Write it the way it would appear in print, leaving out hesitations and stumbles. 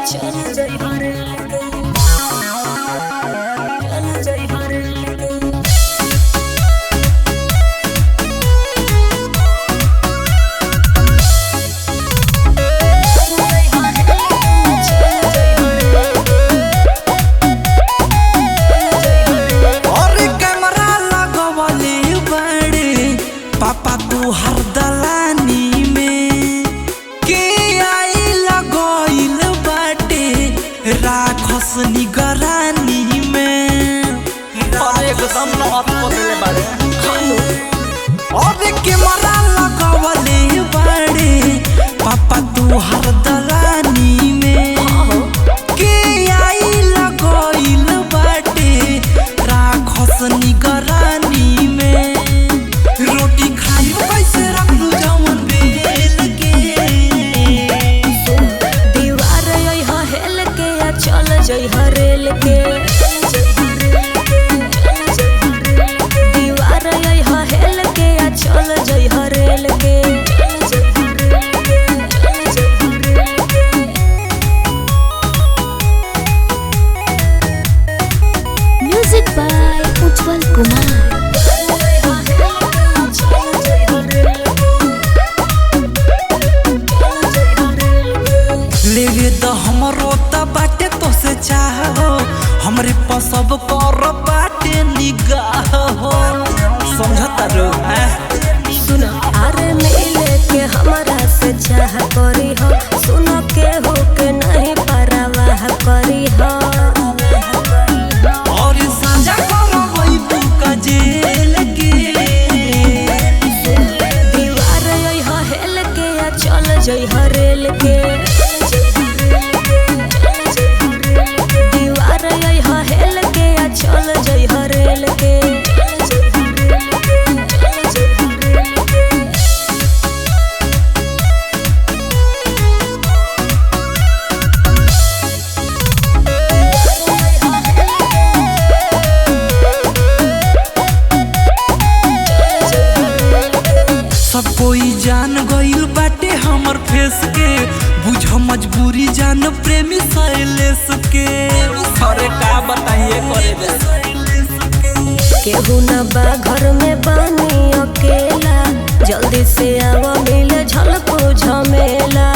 चल जाई हरे चल जाई हरे पापा तू हर दलानी में के आई लगोइल बाटे राखस निगरानी में एकदम नौत बदले बारे और के मरा लगवले बाड़े पापा तू हर दलानी में के आई लगोइल बाटे राखस निगरानी में रोटी खाई पैसे रखलू जवन बेल के दीवार आई हेल के या चल जाई हरेल के दीवार आई हेल के या चल जाई हरेल के म्यूजिक बाय उज्जवल कुमार लेवे तो हमरो त बाटे तो से चाहो हमरे पर सब कर बाटे निगाह हो समझता रो सुनो अरे मिले के हमारा से चाह करी हो सुनो के हो के नहीं परवाह करी हो और साझा करो वही बुका जेल के दीवार आई हेल के या चल जाई हरेल के दीवार आई हेल के या चल जाई हरेल के सब कोई जान गइल बाटे हमर फेस के बुझ मजबूरी जान प्रेमी शैलेश के अरे का बताइए करे दे केहू न बा घर में बानी अकेला जल्दी से आवा मिले झलको झमेला